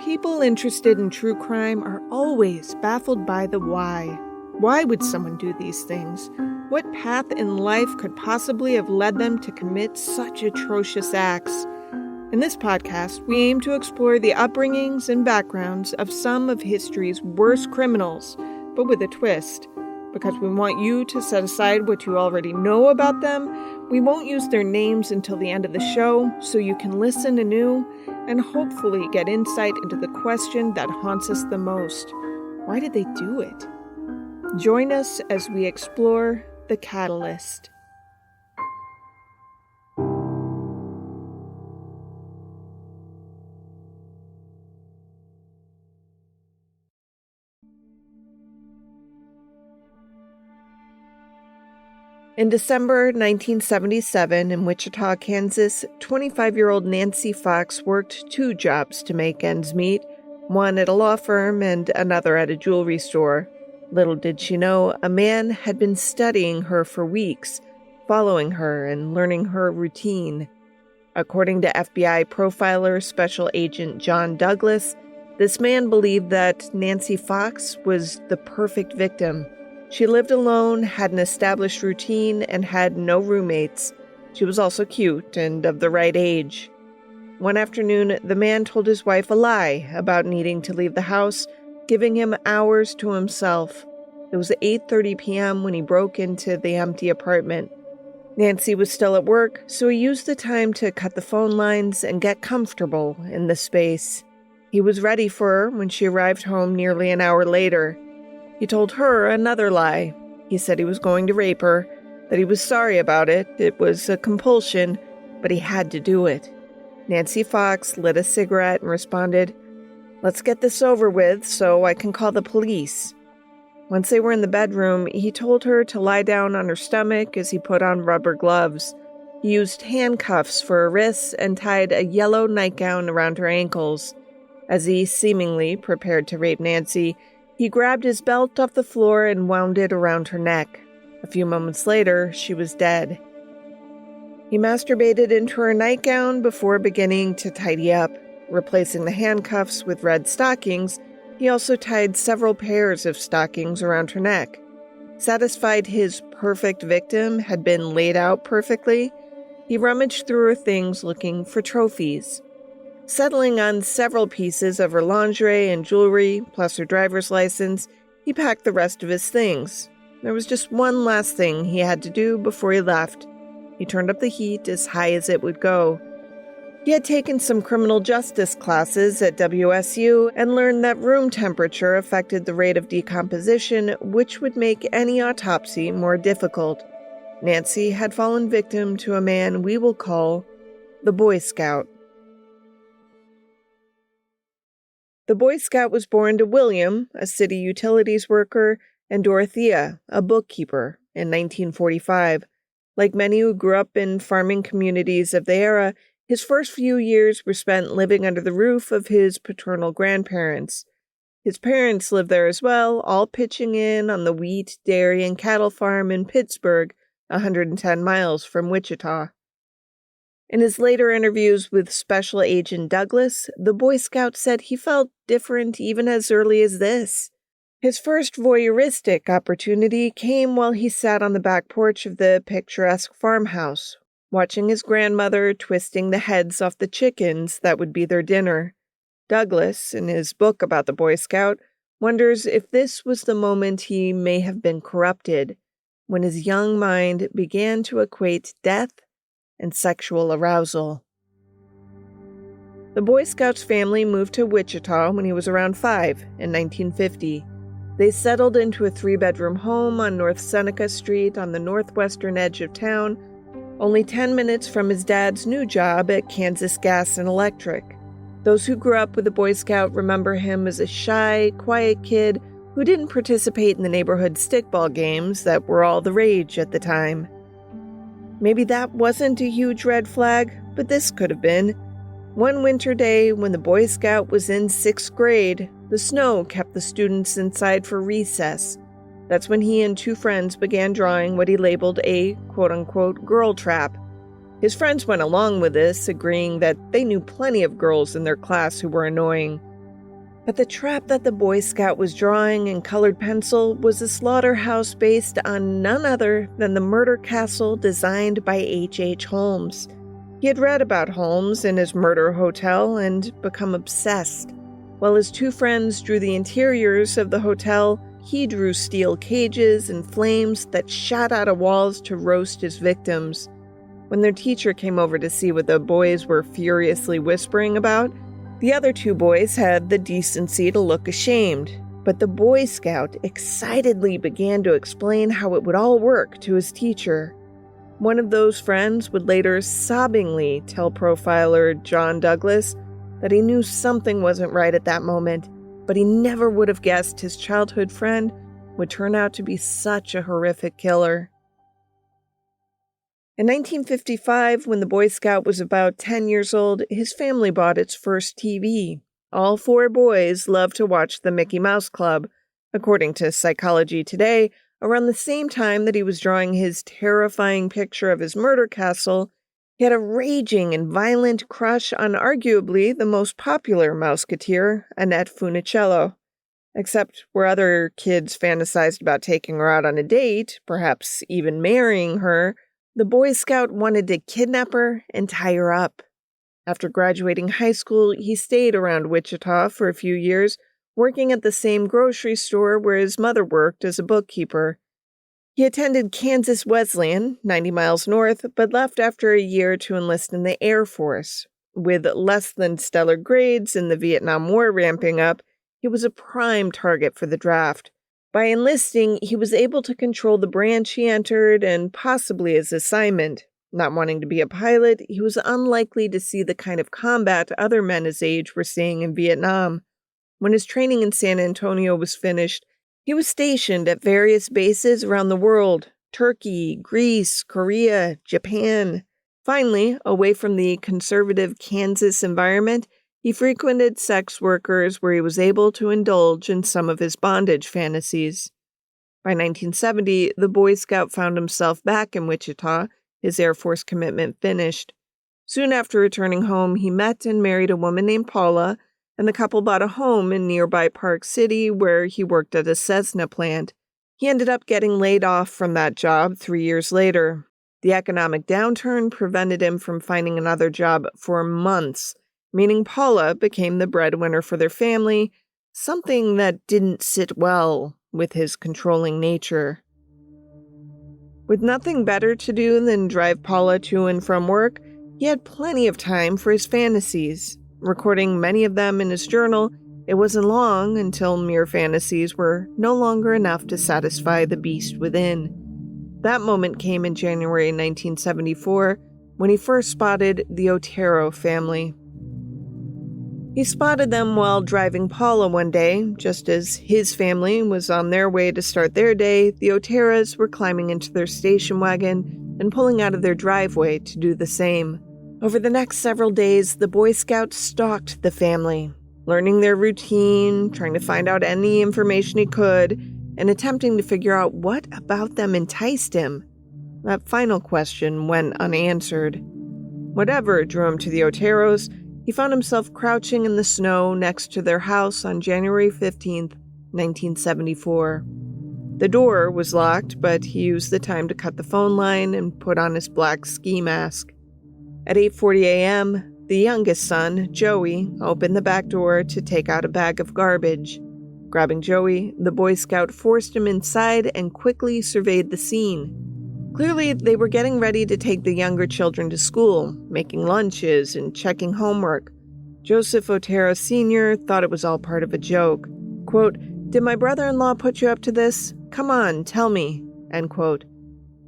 People interested in true crime are always baffled by the why. Why would someone do these things? What path in life could possibly have led them to commit such atrocious acts? In this podcast, we aim to explore the upbringings and backgrounds of some of history's worst criminals, but with a twist. Because we want you to set aside what you already know about them, we won't use their names until the end of the show, so you can listen anew and hopefully get insight into the question that haunts us the most. Why did they do it? Join us as we explore the catalyst. In December 1977 in Wichita, Kansas, 25-year-old Nancy Fox worked two jobs to make ends meet, one at a law firm and another at a jewelry store. Little did she know, a man had been studying her for weeks, following her and learning her routine. According to FBI profiler Special Agent John Douglas, this man believed that Nancy Fox was the perfect victim. She lived alone, had an established routine, and had no roommates. She was also cute and of the right age. One afternoon, the man told his wife a lie about needing to leave the house, giving him hours to himself. It was 8:30 p.m. when he broke into the empty apartment. Nancy was still at work, so he used the time to cut the phone lines and get comfortable in the space. He was ready for her when she arrived home nearly an hour later. He told her another lie. He said he was going to rape her, that he was sorry about it, it was a compulsion, but he had to do it. Nancy Fox lit a cigarette and responded, "Let's get this over with so I can call the police." Once they were in the bedroom, he told her to lie down on her stomach as he put on rubber gloves. He used handcuffs for her wrists and tied a yellow nightgown around her ankles. As he seemingly prepared to rape Nancy, he grabbed his belt off the floor and wound it around her neck. A few moments later, she was dead. He masturbated into her nightgown before beginning to tidy up. Replacing the handcuffs with red stockings, he also tied several pairs of stockings around her neck. Satisfied his perfect victim had been laid out perfectly, he rummaged through her things looking for trophies. Settling on several pieces of her lingerie and jewelry, plus her driver's license, he packed the rest of his things. There was just one last thing he had to do before he left. He turned up the heat as high as it would go. He had taken some criminal justice classes at WSU and learned that room temperature affected the rate of decomposition, which would make any autopsy more difficult. Nancy had fallen victim to a man we will call the Boy Scout. The Boy Scout was born to William, a city utilities worker, and Dorothea, a bookkeeper, in 1945. Like many who grew up in farming communities of the era, his first few years were spent living under the roof of his paternal grandparents. His parents lived there as well, all pitching in on the wheat, dairy, and cattle farm in Pittsburgh, 110 miles from Wichita. In his later interviews with Special Agent Douglas, the Boy Scout said he felt different even as early as this. His first voyeuristic opportunity came while he sat on the back porch of the picturesque farmhouse, watching his grandmother twisting the heads off the chickens that would be their dinner. Douglas, in his book about the Boy Scout, wonders if this was the moment he may have been corrupted, when his young mind began to equate death and sexual arousal. The Boy Scouts family moved to Wichita when he was around 5 in 1950. They settled into a 3-bedroom home on North Seneca Street on the northwestern edge of town, only 10 minutes from his dad's new job at Kansas Gas and Electric. Those who grew up with the Boy Scout remember him as a shy, quiet kid who didn't participate in the neighborhood stickball games that were all the rage at the time. Maybe that wasn't a huge red flag, but this could have been. One winter day, when the Boy Scout was in 6th grade, the snow kept the students inside for recess. That's when he and two friends began drawing what he labeled a quote-unquote girl trap. His friends went along with this, agreeing that they knew plenty of girls in their class who were annoying. But the trap that the Boy Scout was drawing in colored pencil was a slaughterhouse based on none other than the murder castle designed by H.H. Holmes. He had read about Holmes in his murder hotel and become obsessed. While his two friends drew the interiors of the hotel, he drew steel cages and flames that shot out of walls to roast his victims. When their teacher came over to see what the boys were furiously whispering about, the other two boys had the decency to look ashamed. But the Boy Scout excitedly began to explain how it would all work to his teacher. One of those friends would later sobbingly tell profiler John Douglas that he knew something wasn't right at that moment, but he never would have guessed his childhood friend would turn out to be such a horrific killer. In 1955, when the Boy Scout was about 10 years old, his family bought its first TV. All four boys loved to watch the Mickey Mouse Club. According to Psychology Today, around the same time that he was drawing his terrifying picture of his murder castle, he had a raging and violent crush on arguably the most popular Mouseketeer, Annette Funicello. Except where other kids fantasized about taking her out on a date, perhaps even marrying her, the Boy Scout wanted to kidnap her and tie her up. After graduating high school, he stayed around Wichita for a few years, working at the same grocery store where his mother worked as a bookkeeper. He attended Kansas Wesleyan, 90 miles north, but left after a year to enlist in the Air Force. With less than stellar grades and the Vietnam War ramping up, he was a prime target for the draft. By enlisting, he was able to control the branch he entered and possibly his assignment. Not wanting to be a pilot, he was unlikely to see the kind of combat other men his age were seeing in Vietnam. When his training in San Antonio was finished, he was stationed at various bases around the world: Turkey, Greece, Korea, Japan. Finally, away from the conservative Kansas environment, he frequented sex workers where he was able to indulge in some of his bondage fantasies. By 1970, the Boy Scout found himself back in Wichita, his Air Force commitment finished. Soon after returning home, he met and married a woman named Paula, and the couple bought a home in nearby Park City where he worked at a Cessna plant. He ended up getting laid off from that job 3 years later. The economic downturn prevented him from finding another job for months, meaning Paula became the breadwinner for their family, something that didn't sit well with his controlling nature. With nothing better to do than drive Paula to and from work, he had plenty of time for his fantasies. Recording many of them in his journal, it wasn't long until mere fantasies were no longer enough to satisfy the beast within. That moment came in January 1974, when he first spotted the Otero family. He spotted them while driving Paula one day. Just as his family was on their way to start their day, the Oteras were climbing into their station wagon and pulling out of their driveway to do the same. Over the next several days, the Boy Scout stalked the family, learning their routine, trying to find out any information he could, and attempting to figure out what about them enticed him. That final question went unanswered. Whatever drew him to the Oteros, he found himself crouching in the snow next to their house on January 15th, 1974. The door was locked, but he used the time to cut the phone line and put on his black ski mask. At 8:40 a.m., the youngest son, Joey, opened the back door to take out a bag of garbage. Grabbing Joey, the Boy Scout forced him inside and quickly surveyed the scene. Clearly, they were getting ready to take the younger children to school, making lunches and checking homework. Joseph Otero Sr. thought it was all part of a joke. Quote, "Did my brother-in-law put you up to this? Come on, tell me." End quote.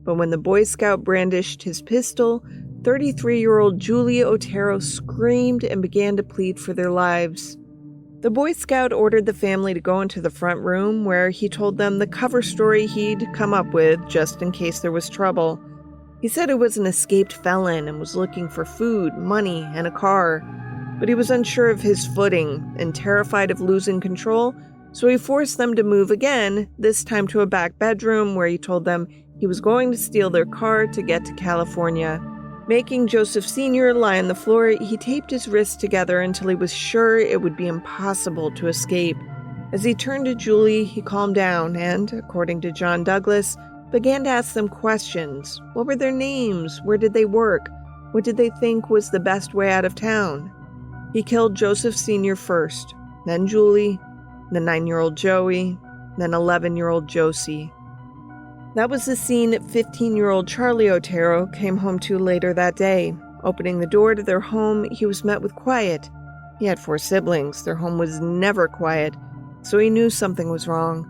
But when the Boy Scout brandished his pistol, 33-year-old Julie Otero screamed and began to plead for their lives. The Boy Scout ordered the family to go into the front room where he told them the cover story he'd come up with just in case there was trouble. He said he was an escaped felon and was looking for food, money, and a car. But he was unsure of his footing and terrified of losing control, so he forced them to move again, this time to a back bedroom where he told them he was going to steal their car to get to California. Making Joseph Sr. lie on the floor, he taped his wrists together until he was sure it would be impossible to escape. As he turned to Julie, he calmed down and, according to John Douglas, began to ask them questions. What were their names? Where did they work? What did they think was the best way out of town? He killed Joseph Sr. first, then Julie, then 9-year-old Joey, then 11-year-old Josie. That was the scene 15-year-old Charlie Otero came home to later that day. Opening the door to their home, he was met with quiet. He had 4 siblings. Their home was never quiet, so he knew something was wrong.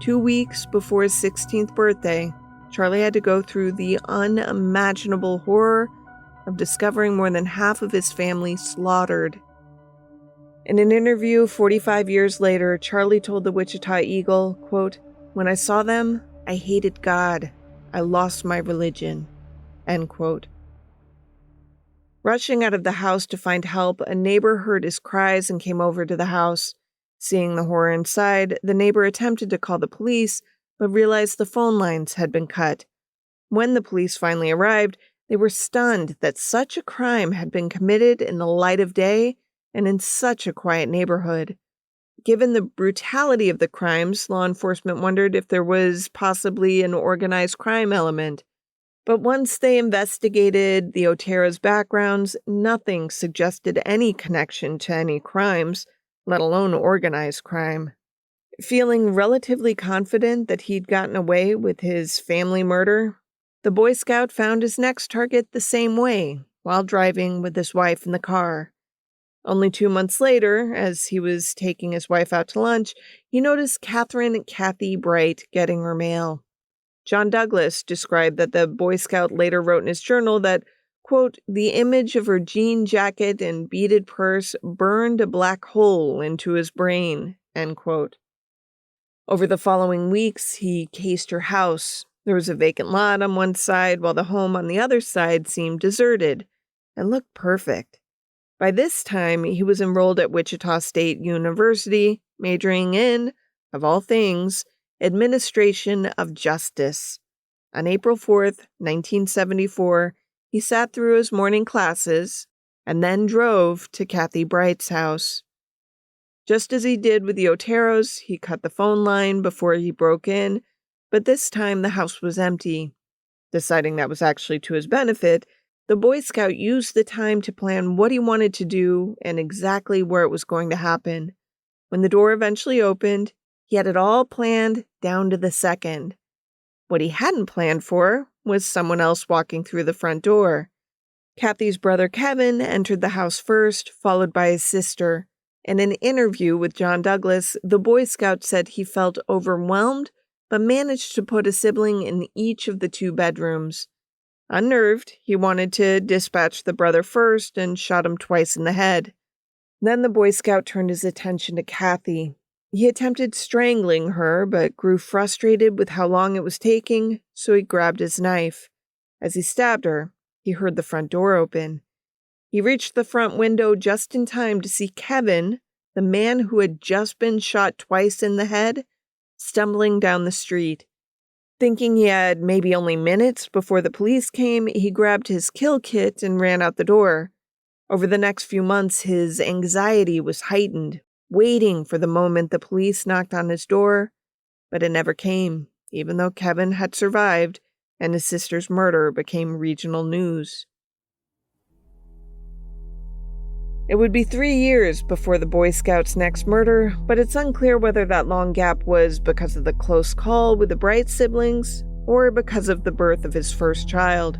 2 weeks before his 16th birthday, Charlie had to go through the unimaginable horror of discovering more than half of his family slaughtered. In an interview 45 years later, Charlie told the Wichita Eagle, quote, "When I saw them, I hated God. I lost my religion." End quote. Rushing out of the house to find help, a neighbor heard his cries and came over to the house. Seeing the horror inside, the neighbor attempted to call the police, but realized the phone lines had been cut. When the police finally arrived, they were stunned that such a crime had been committed in the light of day and in such a quiet neighborhood. Given the brutality of the crimes, law enforcement wondered if there was possibly an organized crime element. But once they investigated the Otero's backgrounds, nothing suggested any connection to any crimes, let alone organized crime. Feeling relatively confident that he'd gotten away with his family murder, the Boy Scout found his next target the same way, while driving with his wife in the car. Only 2 months later, as he was taking his wife out to lunch, he noticed Kathy Bright getting her mail. John Douglas described that the Boy Scout later wrote in his journal that, quote, "The image of her jean jacket and beaded purse burned a black hole into his brain," end quote. Over the following weeks, he cased her house. There was a vacant lot on one side, while the home on the other side seemed deserted and looked perfect. By this time, he was enrolled at Wichita State University, majoring in, of all things, administration of justice. On April 4th, 1974, he sat through his morning classes and then drove to Kathy Bright's house. Just as he did with the Oteros, he cut the phone line before he broke in, but this time the house was empty. Deciding that was actually to his benefit, the Boy Scout used the time to plan what he wanted to do and exactly where it was going to happen. When the door eventually opened, he had it all planned down to the second. What he hadn't planned for was someone else walking through the front door. Kathy's brother Kevin entered the house first, followed by his sister. In an interview with John Douglas, the Boy Scout said he felt overwhelmed, but managed to put a sibling in each of the 2 bedrooms. Unnerved, he wanted to dispatch the brother first and shot him twice in the head. Then the Boy Scout turned his attention to Kathy. He attempted strangling her, but grew frustrated with how long it was taking, so he grabbed his knife. As he stabbed her, he heard the front door open. He reached the front window just in time to see Kevin, the man who had just been shot twice in the head, stumbling down the street. Thinking he had maybe only minutes before the police came, he grabbed his kill kit and ran out the door. Over the next few months, his anxiety was heightened, waiting for the moment the police knocked on his door, but it never came, even though Kevin had survived and his sister's murder became regional news. It would be 3 years before the Boy Scout's next murder, but it's unclear whether that long gap was because of the close call with the Bright siblings or because of the birth of his first child.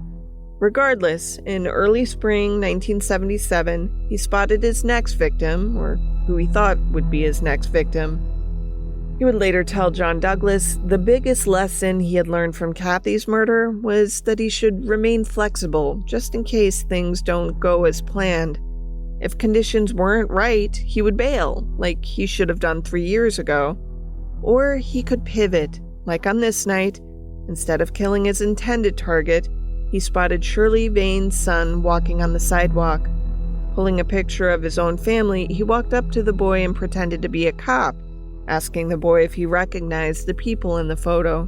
Regardless, in early spring 1977, he spotted his next victim, or who he thought would be his next victim. He would later tell John Douglas the biggest lesson he had learned from Kathy's murder was that he should remain flexible just in case things don't go as planned. If conditions weren't right, he would bail, like he should have done 3 years ago. Or he could pivot, like on this night. Instead of killing his intended target, he spotted Shirley Vane's son walking on the sidewalk. Pulling a picture of his own family, he walked up to the boy and pretended to be a cop, asking the boy if he recognized the people in the photo.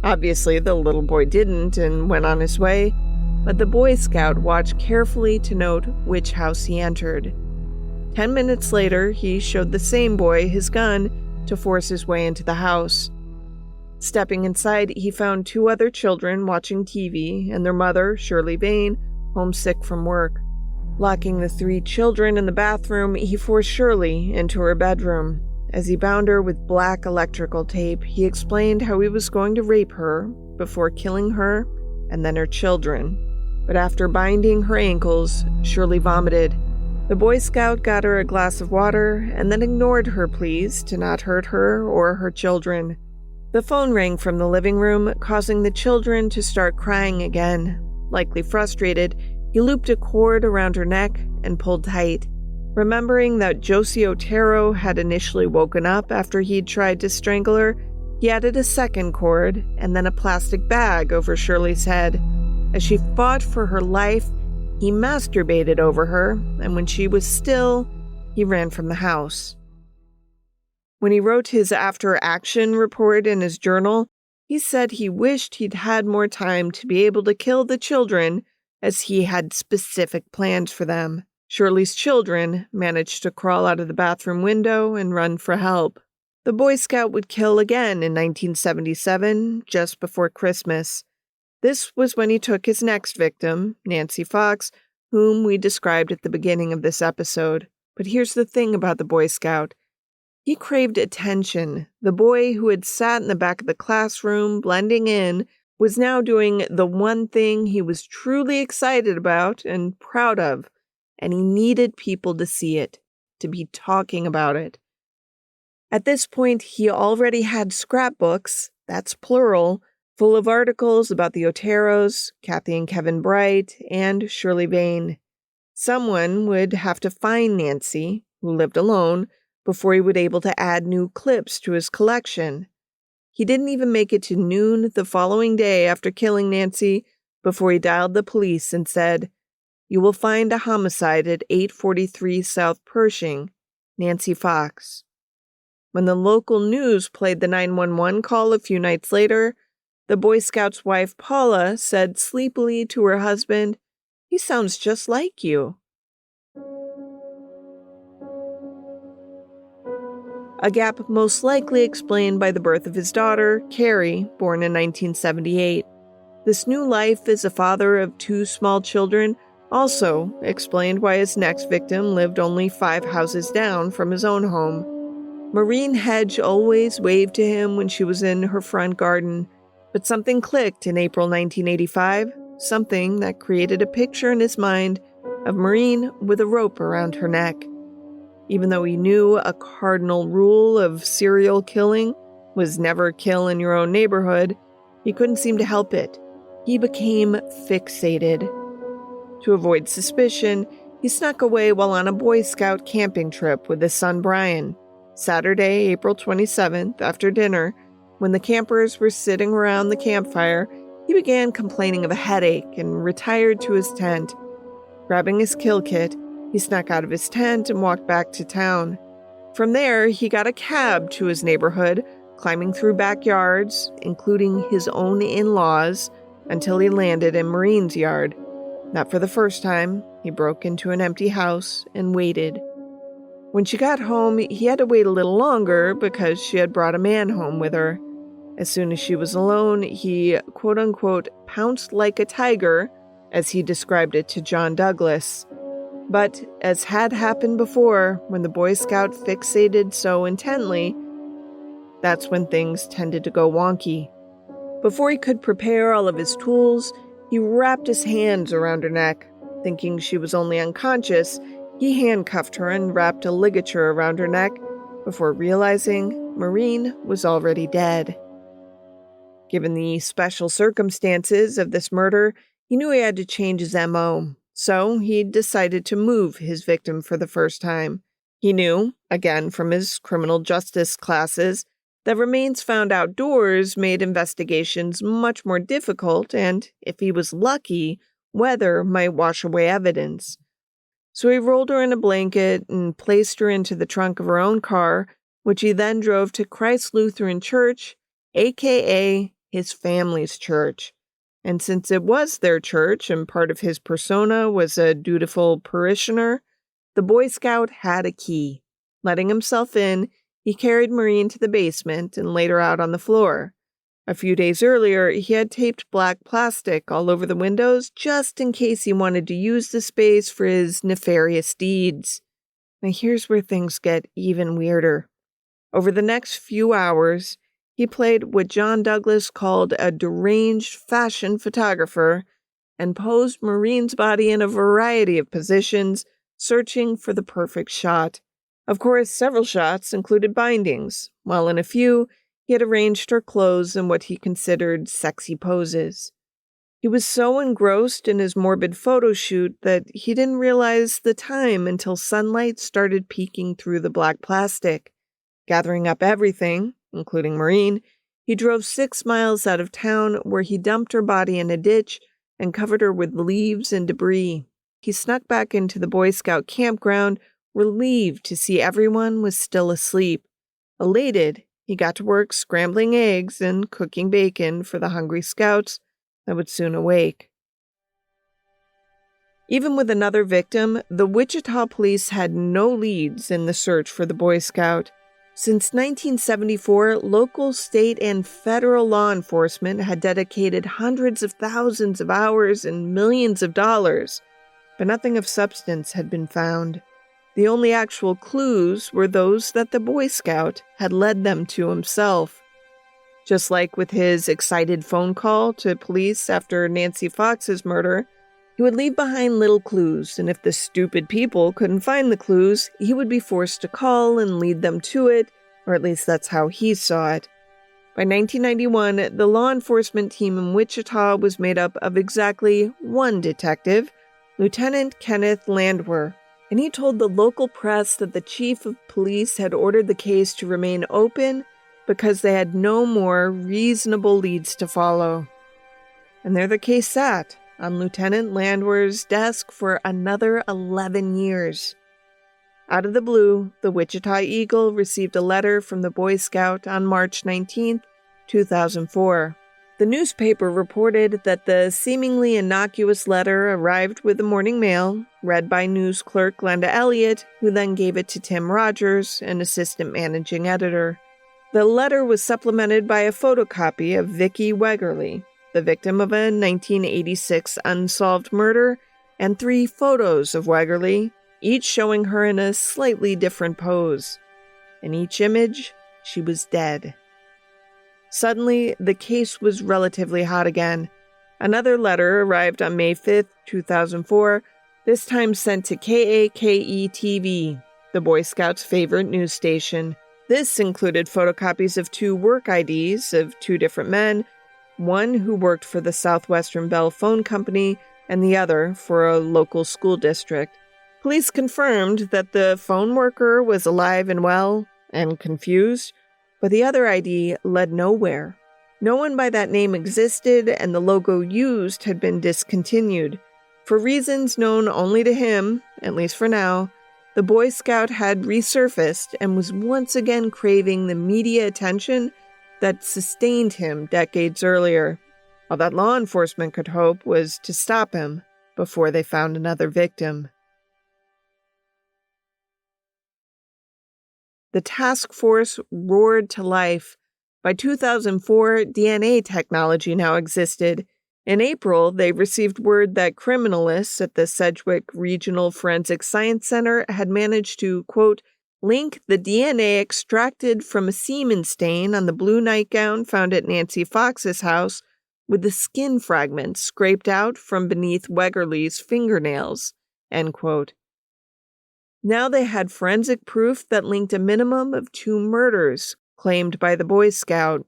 Obviously, the little boy didn't and went on his way, but the Boy Scout watched carefully to note which house he entered. 10 minutes later, he showed the same boy his gun to force his way into the house. Stepping inside, he found 2 other children watching TV and their mother, Shirley Vane, homesick from work. Locking the 3 children in the bathroom, he forced Shirley into her bedroom. As he bound her with black electrical tape, he explained how he was going to rape her before killing her and then her children. But after binding her ankles, Shirley vomited. The Boy Scout got her a glass of water and then ignored her pleas to not hurt her or her children. The phone rang from the living room, causing the children to start crying again. Likely frustrated, he looped a cord around her neck and pulled tight. Remembering that Josie Otero had initially woken up after he'd tried to strangle her, he added a second cord and then a plastic bag over Shirley's head. As she fought for her life, he masturbated over her, and when she was still, he ran from the house. When he wrote his after-action report in his journal, he said he wished he'd had more time to be able to kill the children, as he had specific plans for them. Shirley's children managed to crawl out of the bathroom window and run for help. The Boy Scout would kill again in 1977, just before Christmas. This was when he took his next victim, Nancy Fox, whom we described at the beginning of this episode. But here's the thing about the Boy Scout. He craved attention. The boy who had sat in the back of the classroom, blending in, was now doing the one thing he was truly excited about and proud of, and he needed people to see it, to be talking about it. At this point, he already had scrapbooks, that's plural, full of articles about the Oteros, Kathy and Kevin Bright, and Shirley Vane. Someone would have to find Nancy, who lived alone, before he would be able to add new clips to his collection. He didn't even make it to noon the following day after killing Nancy before he dialed the police and said, "You will find a homicide at 843 South Pershing, Nancy Fox." When the local news played the 911 call a few nights later, the Boy Scout's wife, Paula, said sleepily to her husband, "He sounds just like you." A gap most likely explained by the birth of his daughter, Carrie, born in 1978. This new life as a father of 2 small children also explained why his next victim lived only 5 houses down from his own home. Maureen Hedge always waved to him when she was in her front garden, but something clicked in April 1985, something that created a picture in his mind of Maureen with a rope around her neck. Even though he knew a cardinal rule of serial killing was never kill in your own neighborhood, he couldn't seem to help it. He became fixated. To avoid suspicion, he snuck away while on a Boy Scout camping trip with his son Brian. Saturday, April 27th, after dinner, when the campers were sitting around the campfire, he began complaining of a headache and retired to his tent. Grabbing his kill kit, he snuck out of his tent and walked back to town. From there, he got a cab to his neighborhood, climbing through backyards, including his own in-laws, until he landed in Maureen's yard. Not for the first time, he broke into an empty house and waited. When she got home, he had to wait a little longer because she had brought a man home with her. As soon as she was alone, he, quote-unquote, pounced like a tiger, as he described it to John Douglas. But, as had happened before, when the Boy Scout fixated so intently, that's when things tended to go wonky. Before he could prepare all of his tools, he wrapped his hands around her neck. Thinking she was only unconscious, he handcuffed her and wrapped a ligature around her neck before realizing Maureen was already dead. Given the special circumstances of this murder, he knew he had to change his MO. So he decided to move his victim for the first time. He knew, again from his criminal justice classes, that remains found outdoors made investigations much more difficult, and if he was lucky, weather might wash away evidence. So he rolled her in a blanket and placed her into the trunk of her own car, which he then drove to Christ Lutheran Church, aka his family's church. And since it was their church and part of his persona was a dutiful parishioner, the Boy Scout had a key. Letting himself in, he carried Marie into the basement and laid her out on the floor. A few days earlier, he had taped black plastic all over the windows just in case he wanted to use the space for his nefarious deeds. Now here's where things get even weirder. Over the next few hours, he played what John Douglas called a deranged fashion photographer and posed Marine's body in a variety of positions, searching for the perfect shot. Of course, several shots included bindings, while in a few, he had arranged her clothes in what he considered sexy poses. He was so engrossed in his morbid photo shoot that he didn't realize the time until sunlight started peeking through the black plastic. Gathering up everything, including Marine, he drove 6 miles out of town where he dumped her body in a ditch and covered her with leaves and debris. He snuck back into the Boy Scout campground, relieved to see everyone was still asleep. Elated, he got to work scrambling eggs and cooking bacon for the hungry scouts that would soon awake. Even with another victim, the Wichita police had no leads in the search for the Boy Scout. Since 1974, local, state, and federal law enforcement had dedicated hundreds of thousands of hours and millions of dollars, but nothing of substance had been found. The only actual clues were those that the Boy Scout had led them to himself. Just like with his excited phone call to police after Nancy Fox's murder, he would leave behind little clues, and if the stupid people couldn't find the clues, he would be forced to call and lead them to it, or at least that's how he saw it. By 1991, the law enforcement team in Wichita was made up of exactly one detective, Lieutenant Kenneth Landwehr, and he told the local press that the chief of police had ordered the case to remain open because they had no more reasonable leads to follow. And there the case sat on Lieutenant Landwehr's desk for another 11 years. Out of the blue, the Wichita Eagle received a letter from the Boy Scout on March 19, 2004. The newspaper reported that the seemingly innocuous letter arrived with the morning mail, read by news clerk Glenda Elliott, who then gave it to Tim Rogers, an assistant managing editor. The letter was supplemented by a photocopy of Vicki Wegerly, the victim of a 1986 unsolved murder, and 3 photos of Wegerly, each showing her in a slightly different pose. In each image, she was dead. Suddenly, the case was relatively hot again. Another letter arrived on May 5, 2004, this time sent to KAKE-TV, the Boy Scouts' favorite news station. This included photocopies of 2 work IDs of 2 different men, one who worked for the Southwestern Bell Phone Company and the other for a local school district. Police confirmed that the phone worker was alive and well and confused, but the other ID led nowhere. No one by that name existed, and the logo used had been discontinued. For reasons known only to him, at least for now, the Boy Scout had resurfaced and was once again craving the media attention that sustained him decades earlier. All that law enforcement could hope was to stop him before they found another victim. The task force roared to life. By 2004, DNA technology now existed. In April, they received word that criminalists at the Sedgwick Regional Forensic Science Center had managed to, quote, link the DNA extracted from a semen stain on the blue nightgown found at Nancy Fox's house with the skin fragments scraped out from beneath Wegerly's fingernails, end quote. Now they had forensic proof that linked a minimum of 2 murders claimed by the Boy Scout.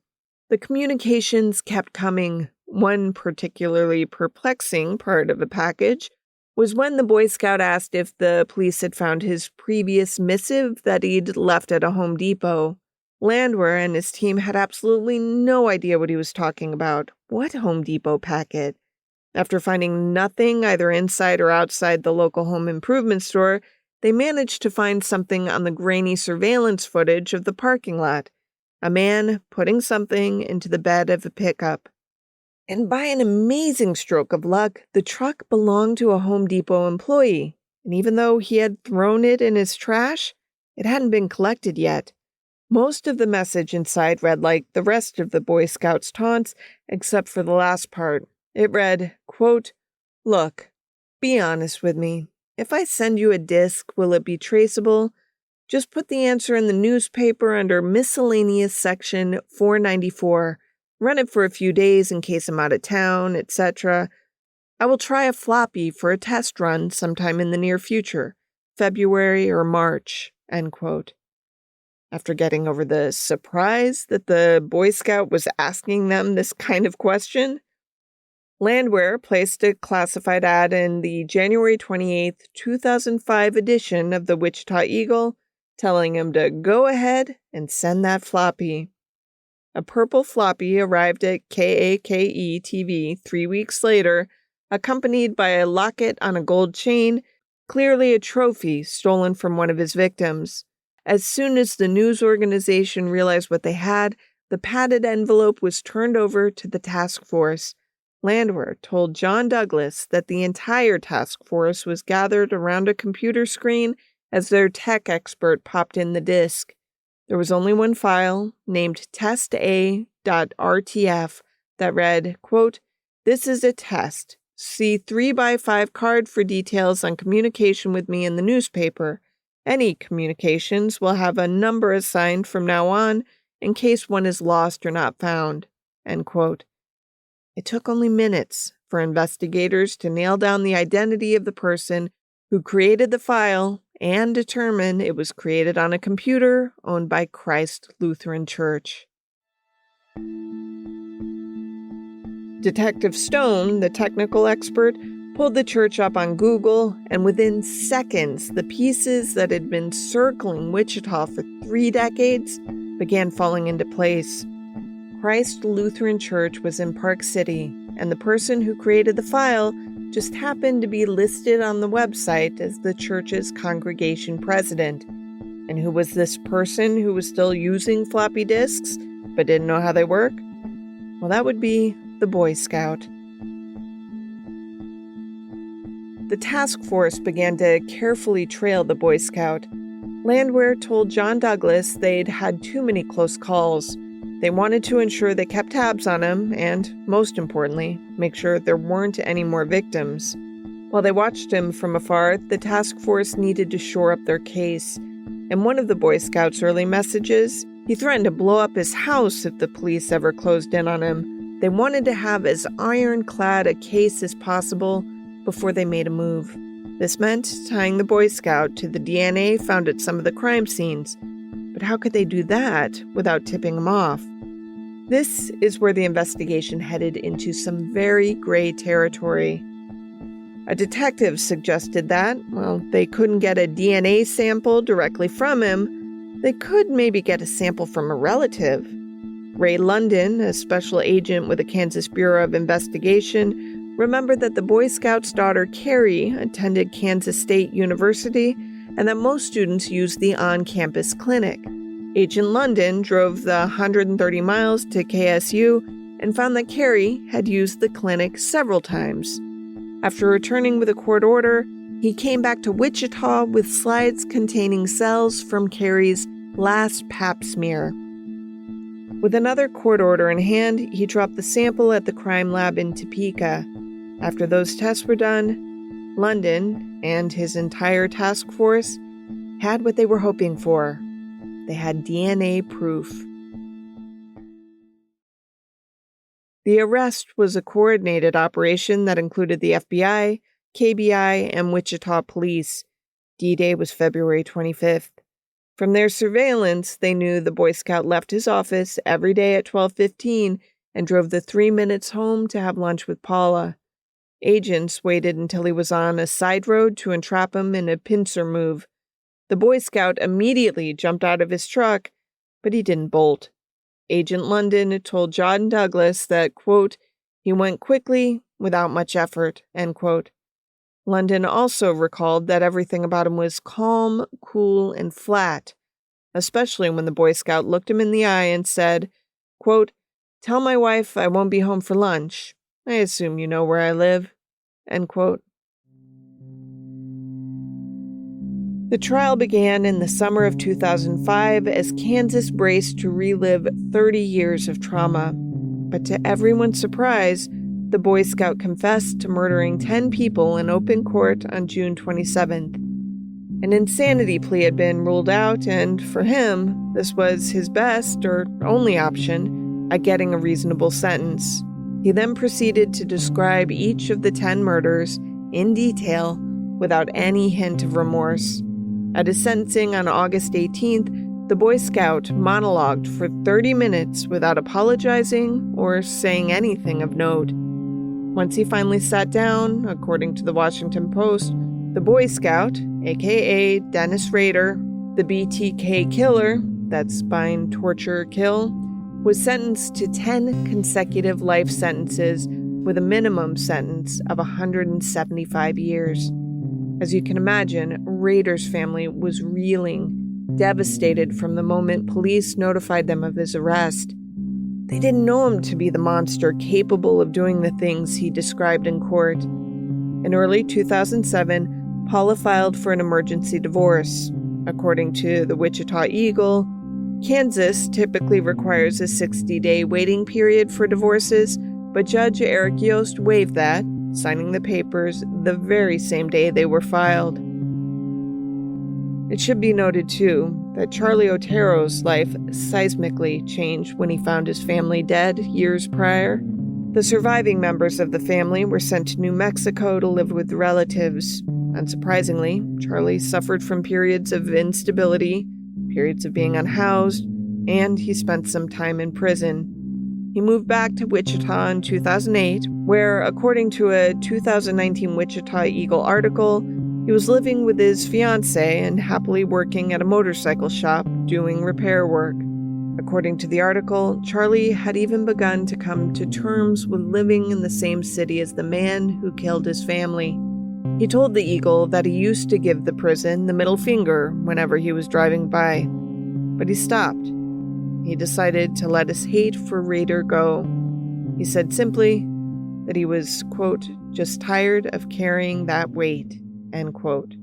The communications kept coming. One particularly perplexing part of the package was when the Boy Scout asked if the police had found his previous missive that he'd left at a Home Depot. Landwehr and his team had absolutely no idea what he was talking about. What Home Depot packet? After finding nothing either inside or outside the local home improvement store, they managed to find something on the grainy surveillance footage of the parking lot. A man putting something into the bed of a pickup. And by an amazing stroke of luck, the truck belonged to a Home Depot employee. And even though he had thrown it in his trash, it hadn't been collected yet. Most of the message inside read like the rest of the Boy Scouts' taunts, except for the last part. It read, quote, "Look, be honest with me. If I send you a disc, will it be traceable? Just put the answer in the newspaper under miscellaneous section 494. Run it for a few days in case I'm out of town, etc. I will try a floppy for a test run sometime in the near future, February or March," end quote. After getting over the surprise that the Boy Scout was asking them this kind of question, Landwehr placed a classified ad in the January 28th, 2005 edition of the Wichita Eagle, telling him to go ahead and send that floppy. A purple floppy arrived at KAKE TV 3 weeks later, accompanied by a locket on a gold chain, clearly a trophy stolen from one of his victims. As soon as the news organization realized what they had, the padded envelope was turned over to the task force. Landwehr told John Douglas that the entire task force was gathered around a computer screen as their tech expert popped in the disk. There was only one file, named testa.rtf, that read, quote, "This is a test. See 3x5 card for details on communication with me in the newspaper. Any communications will have a number assigned from now on in case one is lost or not found," end quote. It took only minutes for investigators to nail down the identity of the person who created the file and determine it was created on a computer owned by Christ Lutheran Church. Detective Stone, the technical expert, pulled the church up on Google, and within seconds, the pieces that had been circling Wichita for 3 decades began falling into place. Christ Lutheran Church was in Park City, and the person who created the file just happened to be listed on the website as the church's congregation president. And who was this person who was still using floppy disks but didn't know how they work? Well, that would be the Boy Scout. The task force began to carefully trail the Boy Scout. Landwehr told John Douglas they'd had too many close calls. They wanted to ensure they kept tabs on him and, most importantly, make sure there weren't any more victims. While they watched him from afar, the task force needed to shore up their case. In one of the Boy Scouts' early messages, he threatened to blow up his house if the police ever closed in on him. They wanted to have as ironclad a case as possible before they made a move. This meant tying the Boy Scout to the DNA found at some of the crime scenes. But how could they do that without tipping him off? This is where the investigation headed into some very gray territory. A detective suggested that, while they couldn't get a DNA sample directly from him, they could maybe get a sample from a relative. Ray London, a special agent with the Kansas Bureau of Investigation, remembered that the Boy Scout's daughter Carrie attended Kansas State University and that most students used the on-campus clinic. Agent London drove the 130 miles to KSU and found that Carrie had used the clinic several times. After returning with a court order, he came back to Wichita with slides containing cells from Carrie's last pap smear. With another court order in hand, he dropped the sample at the crime lab in Topeka. After those tests were done, London and his entire task force had what they were hoping for. They had DNA proof. The arrest was a coordinated operation that included the FBI, KBI, and Wichita police. D-Day was February 25th. From their surveillance, they knew the Boy Scout left his office every day at 12:15 and drove the 3 minutes home to have lunch with Paula. Agents waited until he was on a side road to entrap him in a pincer move. The Boy Scout immediately jumped out of his truck, but he didn't bolt. Agent London told John Douglas that, quote, "he went quickly without much effort," end quote. London also recalled that everything about him was calm, cool, and flat, especially when the Boy Scout looked him in the eye and said, quote, "Tell my wife I won't be home for lunch. I assume you know where I live." End quote. The trial began in the summer of 2005 as Kansas braced to relive 30 years of trauma. But to everyone's surprise, the Boy Scout confessed to murdering 10 people in open court on June 27th. An insanity plea had been ruled out, and for him, this was his best or only option at getting a reasonable sentence. He then proceeded to describe each of the 10 murders in detail without any hint of remorse. At his sentencing on August 18th, the Boy Scout monologued for 30 minutes without apologizing or saying anything of note. Once he finally sat down, according to the Washington Post, the Boy Scout, aka Dennis Rader, the BTK killer, that's bind, torture, kill, was sentenced to 10 consecutive life sentences with a minimum sentence of 175 years. As you can imagine, Rader's family was reeling, devastated from the moment police notified them of his arrest. They didn't know him to be the monster capable of doing the things he described in court. In early 2007, Paula filed for an emergency divorce. According to the Wichita Eagle, Kansas typically requires a 60-day waiting period for divorces, but Judge Eric Yost waived that, signing the papers the very same day they were filed. It should be noted, too, that Charlie Otero's life seismically changed when he found his family dead years prior. The surviving members of the family were sent to New Mexico to live with relatives. Unsurprisingly, Charlie suffered from periods of instability, periods of being unhoused, and he spent some time in prison. He moved back to Wichita in 2008, where, according to a 2019 Wichita Eagle article, he was living with his fiancée and happily working at a motorcycle shop doing repair work. According to the article, Charlie had even begun to come to terms with living in the same city as the man who killed his family. He told the Eagle that he used to give the prison the middle finger whenever he was driving by. But he stopped. He decided to let his hate for Rader go. He said simply that he was, quote, just tired of carrying that weight, end quote.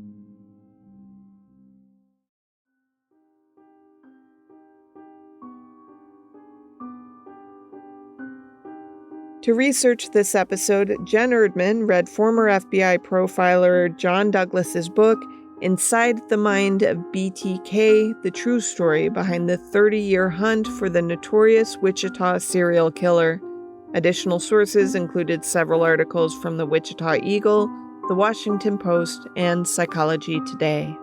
To research this episode, Jen Erdman read former FBI profiler John Douglas's book, Inside the Mind of BTK, the true story behind the 30-year hunt for the notorious Wichita serial killer. Additional sources included several articles from the Wichita Eagle, the Washington Post, and Psychology Today.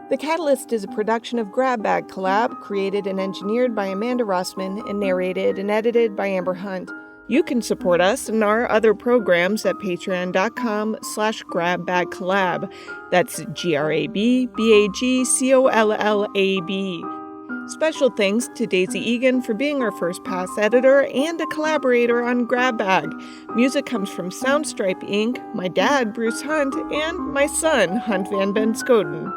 The Catalyst is a production of Grab Bag Collab, created and engineered by Amanda Rossman, and narrated and edited by Amber Hunt. You can support us and our other programs at patreon.com/grabbagcollab. That's GRABBAGCOLLAB. Special thanks to Daisy Egan for being our first pass editor and a collaborator on Grab Bag. Music comes from Soundstripe Inc., my dad, Bruce Hunt, and my son, Hunt Van Ben Scoden.